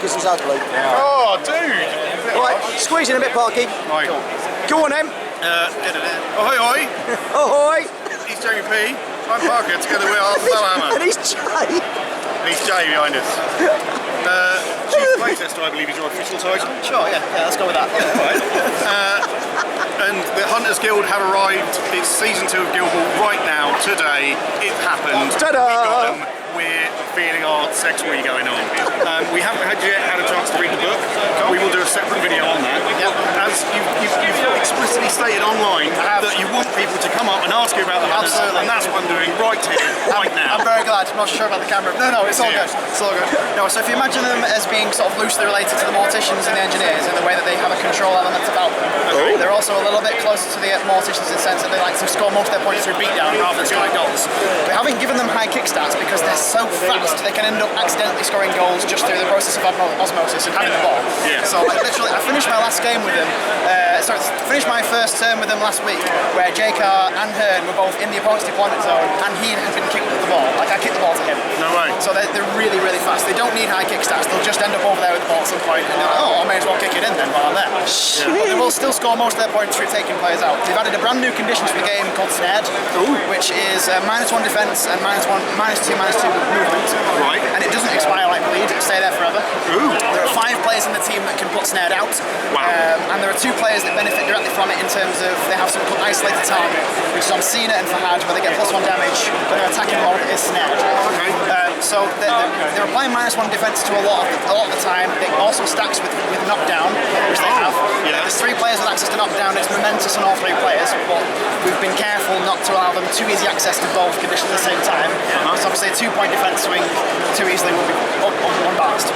because he's ugly. Oh, dude! Right, squeeze in a bit, Parky. Right. Go on, then. Ahoy, hoy! Ahoy! He's Jamie P. I'm Parker, together we are Hammer. And he's Jay. He's Jay behind us. Chief Playtester, I believe, is your official title. Sure, yeah, let's go with that. Right. And the Hunters Guild have arrived. It's season 2 of Guild Ball right now, today. It happened. Ta-da! We got them. We're feeling our sex wee going on. We haven't yet had a chance to read the book. We will do a separate video on that. Yep. As you've explicitly stated online that you want people to come up and ask you about the Hunters. Absolutely. And that's what I'm doing right here, right now. I'm very glad. I'm not sure about the camera. No, it's all good. It's all good. No, so if you imagine them as being sort of loosely related to the morticians and the engineers in the way that they have a control element about them, they're also a little bit closer to the morticians in the sense that they like to score most of their points through beatdown rather than scoring goals. We haven't given them high kick stats because they're so fast they can end up accidentally scoring goals just through the process of osmosis and having the ball. Yeah. So I finished my last game with them. Finished my first term with them last week, where J-Car and Hearn were both in the opponent's deployment zone, and he had been kicked at the ball. Like I kicked the ball to him. No way. So they're really, really fast. They don't need high kick stats. They'll just end up over there with the ball at some point, and they're like, oh, I may as well kick it in then while I'm there. But they will still score most of their points through taking players out. They've added a brand new condition to the game called Snared, which is -1 defense and -2/-2 movement. Right. And it doesn't expire like bleed. It'll stay there forever. Ooh. There are 5 players in the team that can put Snared out. Wow. And there are 2 players that benefit directly from it in terms of they have something called Isolated Target, which is on Cena and Fahad, where they get +1 damage when their attacking mode is snared. Okay. So they're applying -1 defense to a lot of the time. It also stacks with knockdown, which they have. Yeah. There's 3 players with access to knockdown. It's momentous on all 3 players, but we've been careful not to allow them too easy access to both conditions at the same time. So obviously a 2-point defense swing too easily will be unbalanced.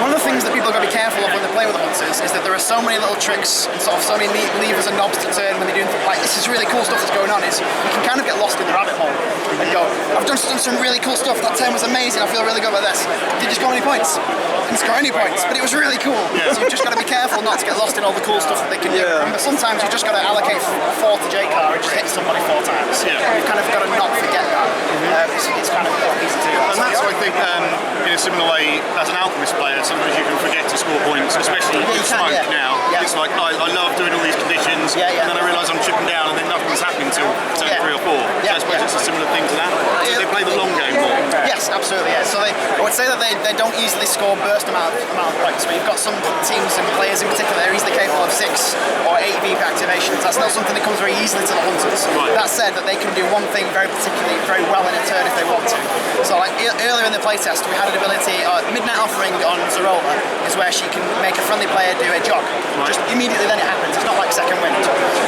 One of the things that people are going to be careful of when they play with the Hunters is that there are so many little tricks and sort of so many levers and knobs to turn when they're doing like this is really cool stuff that's going on. Is you can kind of get lost in the rabbit hole and go, I've done some really cool stuff. That turn was amazing. I feel really good about this. Did you score any points? Didn't score any points, but it was really cool. Yeah. So you've just got to be careful not to get lost in all the cool stuff that they can do. But sometimes you've just got to allocate 4 to J-Car and just hit somebody 4 times. Yeah. You've kind of got to not forget that. It's kind of easy to do. And that's, I think, in a similar way, as an Alchemist player, sometimes you can forget to score points, especially with Smoke now. Yeah. It's like, I love doing all these conditions, and then I realise I'm chipping down and then nothing's happening until turn 3 or 4. So I suppose it's a similar thing to that. So they play the long game more. Yes, absolutely, yeah. So I would say that they don't easily score burst amount of points. But you've got some teams and players in particular that are easily capable of 6 or 8 VP activations. That's not something that comes very easily to the Hunters. Right. That said, that they can do one thing very well in a turn if they want to. So like earlier in the playtest, we had an ability, Midnight Offering on Zerola is where she can make a friendly player do a jog. Right. Just immediately then it happens. It's not like Second Wind.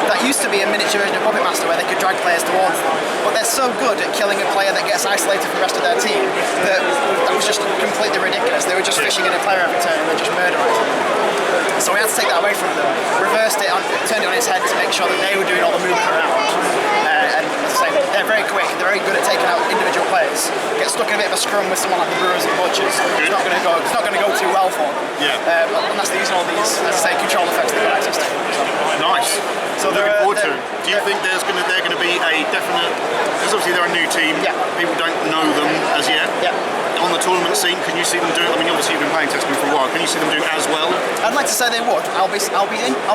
That used to be a miniature version of Puppet Master where they could drag players towards them. But they're so good at killing a player that gets isolated from the rest of their team that was just completely ridiculous. They were just fishing in a player every turn and they're just murdering. So we had to take that away from them, reversed it, turned it on its head to make sure that they were doing all the movement around. And as I say, they're very quick, they're very good at taking out individual players. Get stuck in a bit of a scrum with someone like the Brewers and Butchers. It's not going to go too well for them. Yeah. Unless they're using all these, as I say, control effects they've got access to. Nice. So looking forward to it. Do you think they're going to be a definite? Because obviously they're a new team. Yeah. People don't know them as yet. Yeah. On the tournament scene, can you see them doing? I mean, obviously you've been playing testing for a while. Can you see them doing as well? I'd like to say they would. I'll be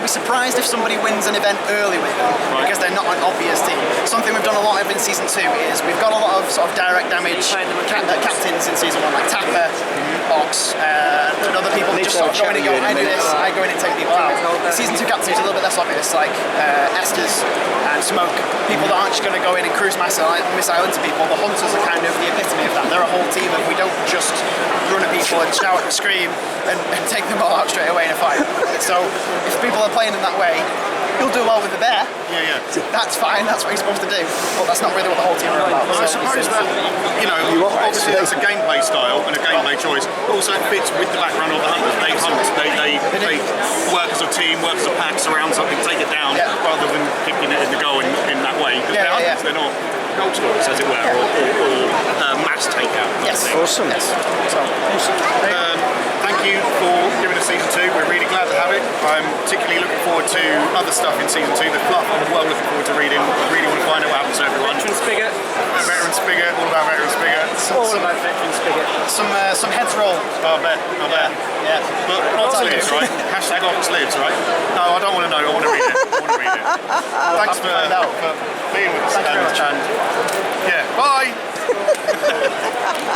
surprised if somebody wins an event early with them because they're not an obvious team. Something we've done a lot of in season 2 is we've got a lot of sort of direct damage captains in season 1 like Tapper, Ox, and other people who just sort of go in and go, I do this, I go in and take people out. Season 2 captains are a little bit less obvious, like Estes and Smoke. People that aren't just going to go in and cruise missile into people. The Hunters are kind of the epitome of that. They're a whole team of we don't just run at people and shout and scream and take them all out straight away in a fight. So if people are playing in that way, you'll do well with the bear. Yeah. That's fine, that's what you're supposed to do. But that's not really what the whole team are about. Well, I suppose that, obviously that's a gameplay style and a gameplay choice. But also it fits with the background of the Hunters. They hunt, they work as a team, work as a pack, surround something, take it down, rather than kicking it in the goal in that way. Because they're Hunters, they're not goal scorers, as it were, or mass takeout. Yes. Awesome. Yes. So, thank you for giving us season 2. We're really glad to have it. I'm particularly looking forward to other stuff in season 2. The fluff I'm well looking forward to reading. I really want to find out what happens to everyone. Veteran Spigot. Veteran Spigot, all about Veteran Spigot. All about Veteran Spigot. Some heads roll. I bet. Yeah. But Ox lives, right? Hashtag Ox lives, right? No, I don't want to know. I want to read it. Thanks for being with us. Thank you very much. And yeah, bye.